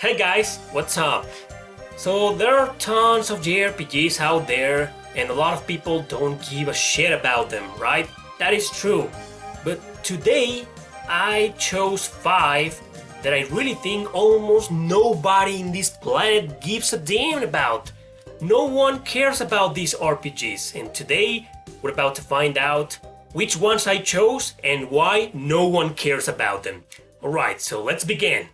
Hey guys, what's up? So there are tons of JRPGs out there and a lot of people don't give a shit about them, right? That is true. But today I chose 5 that I really think almost nobody in this planet gives a damn about. No one cares about these RPGs, and today we're about to find out which ones I chose and why no one cares about them. Alright, so let's begin.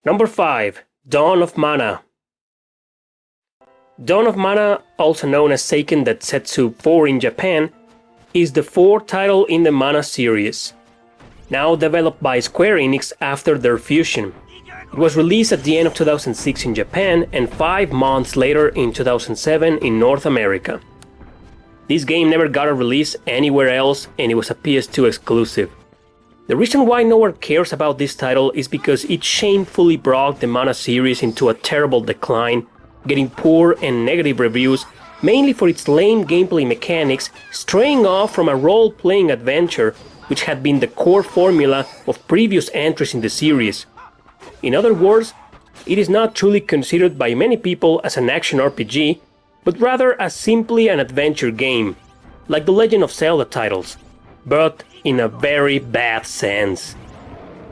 Number 5. Dawn of Mana. Dawn of Mana, also known as Seiken Densetsu 4 in Japan, is the 4th title in the Mana series, now developed by Square Enix after their fusion. It was released at the end of 2006 in Japan and 5 months later in 2007 in North America. This game never got a release anywhere else and it was a PS2 exclusive. The reason why no one cares about this title is because it shamefully brought the Mana series into a terrible decline, getting poor and negative reviews, mainly for its lame gameplay mechanics, straying off from a role-playing adventure which had been the core formula of previous entries in the series. In other words, it is not truly considered by many people as an action RPG, but rather as simply an adventure game, like the Legend of Zelda titles, but in a very bad sense.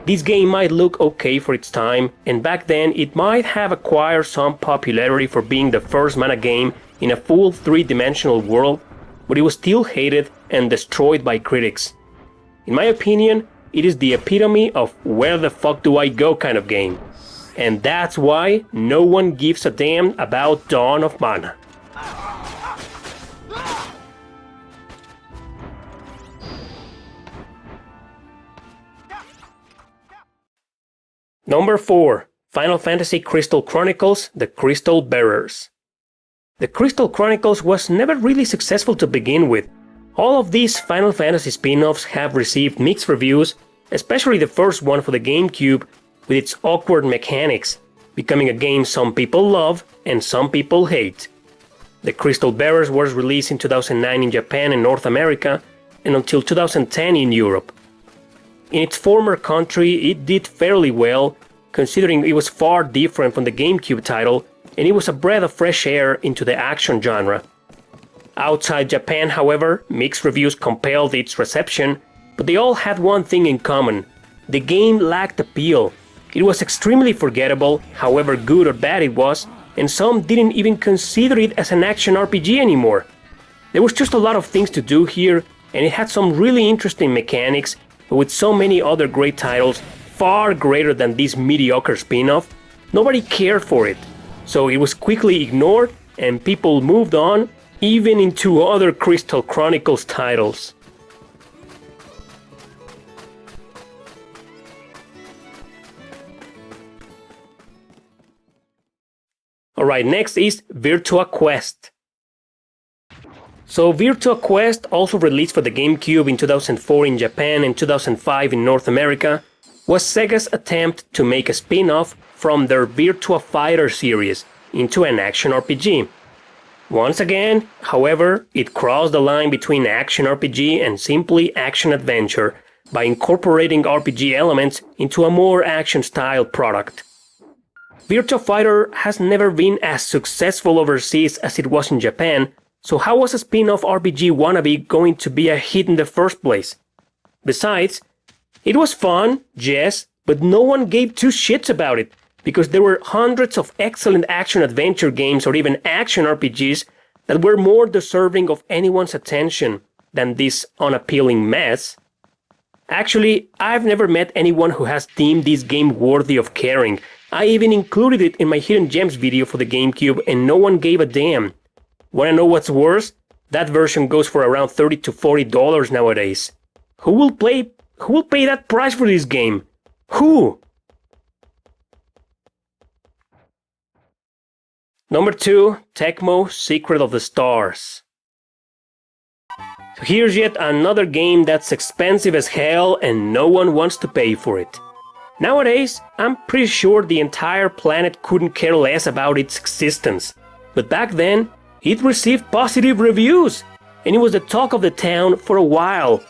This game might look okay for its time, and back then it might have acquired some popularity for being the first Mana game in a full 3-dimensional world, but it was still hated and destroyed by critics. In my opinion, it is the epitome of where the fuck do I go kind of game. And that's why no one gives a damn about Dawn of Mana. Number 4. Final Fantasy Crystal Chronicles: The Crystal Bearers. The Crystal Chronicles was never really successful to begin with. All of these Final Fantasy spin-offs have received mixed reviews, especially the first one for the GameCube with its awkward mechanics, becoming a game some people love and some people hate. The Crystal Bearers was released in 2009 in Japan and North America, and until 2010 in Europe. In its former country, it did fairly well, considering it was far different from the GameCube title, and it was a breath of fresh air into the action genre. Outside Japan, however, mixed reviews compelled its reception, but they all had one thing in common: the game lacked appeal. It was extremely forgettable, however good or bad it was, and some didn't even consider it as an action RPG anymore. There was just a lot of things to do here, and it had some really interesting mechanics, but with so many other great titles, far greater than this mediocre spin-off, nobody cared for it. So it was quickly ignored and people moved on, even into other Crystal Chronicles titles. Alright, next is Virtua Quest. So Virtua Quest, also released for the GameCube in 2004 in Japan and 2005 in North America, was Sega's attempt to make a spin-off from their Virtua Fighter series into an action RPG. Once again, however, it crossed the line between action RPG and simply action-adventure by incorporating RPG elements into a more action-style product. Virtua Fighter has never been as successful overseas as it was in Japan, so how was a spin-off RPG wannabe going to be a hit in the first place? Besides, it was fun, yes, but no one gave two shits about it, because there were hundreds of excellent action-adventure games or even action RPGs that were more deserving of anyone's attention than this unappealing mess. Actually, I've never met anyone who has deemed this game worthy of caring. I even included it in my Hidden Gems video for the GameCube and no one gave a damn. Wanna know what's worse? That version goes for around $30 to $40 nowadays. Who will pay that price for this game? Who? Number 2, Tecmo Secret of the Stars. So here's yet another game that's expensive as hell and no one wants to pay for it. Nowadays, I'm pretty sure the entire planet couldn't care less about its existence. But back then, it received positive reviews, and it was the talk of the town for a while.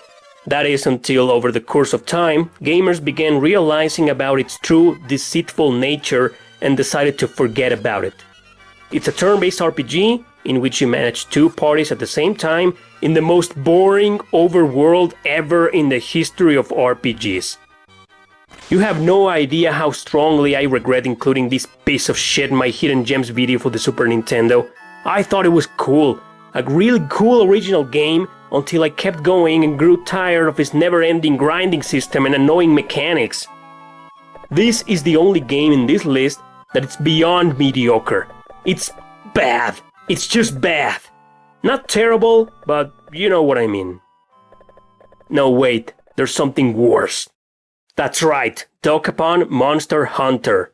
That is until over the course of time, gamers began realizing about its true deceitful nature and decided to forget about it. It's a turn-based RPG in which you manage two parties at the same time in the most boring overworld ever in the history of RPGs. You have no idea how strongly I regret including this piece of shit in my Hidden Gems video for the Super Nintendo. I thought it was cool, a really cool original game, until I kept going and grew tired of its never-ending grinding system and annoying mechanics. This is the only game in this list that is beyond mediocre. It's bad. It's just bad. Not terrible, but you know what I mean. No, wait, there's something worse. That's right, Dokapon Monster Hunter.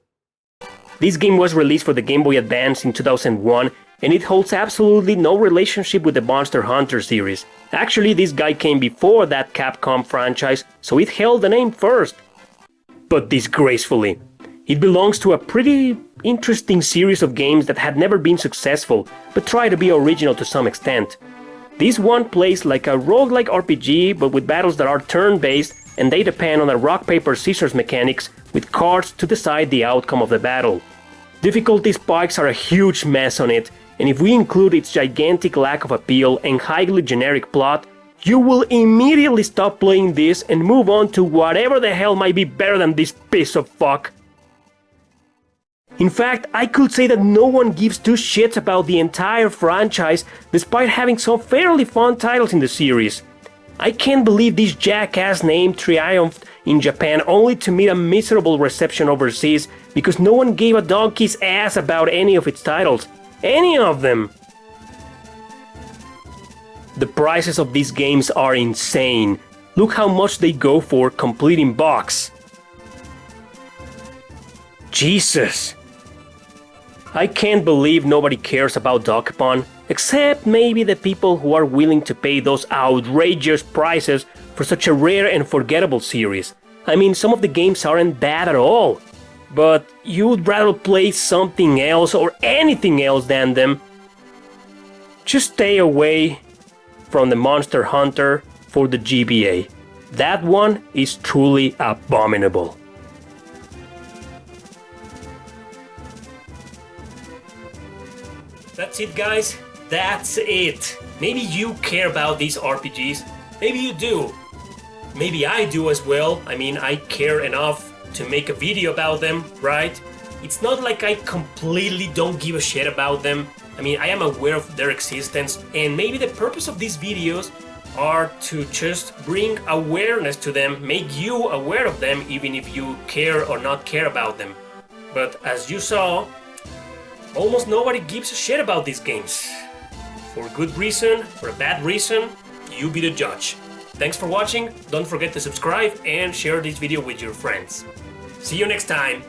This game was released for the Game Boy Advance in 2001, and it holds absolutely no relationship with the Monster Hunter series. Actually, this guy came before that Capcom franchise, so it held the name first. But disgracefully. It belongs to a pretty interesting series of games that had never been successful, but try to be original to some extent. This one plays like a roguelike RPG, but with battles that are turn-based, and they depend on a rock-paper-scissors mechanics with cards to decide the outcome of the battle. Difficulty spikes are a huge mess on it, and if we include its gigantic lack of appeal and highly generic plot, you will immediately stop playing this and move on to whatever the hell might be better than this piece of fuck. In fact, I could say that no one gives two shits about the entire franchise, despite having some fairly fun titles in the series. I can't believe this jackass name triumphed in Japan only to meet a miserable reception overseas because no one gave a donkey's ass about any of its titles. Any of them! The prices of these games are insane. Look how much they go for complete in box. Jesus! I can't believe nobody cares about Dokapon, except maybe the people who are willing to pay those outrageous prices for such a rare and forgettable series. I mean, some of the games aren't bad at all, but you'd rather play something else or anything else than them. Just stay away from the Monster Hunter for the GBA. That one is truly abominable. That's it, guys. That's it. Maybe you care about these RPGs. Maybe you do. Maybe I do as well. I mean, I care enough to make a video about them, right? It's not like I completely don't give a shit about them. I mean, I am aware of their existence, and maybe the purpose of these videos are to just bring awareness to them, make you aware of them, even if you care or not care about them. But as you saw, almost nobody gives a shit about these games. For a good reason, for a bad reason, you be the judge. Thanks for watching, don't forget to subscribe and share this video with your friends. See you next time!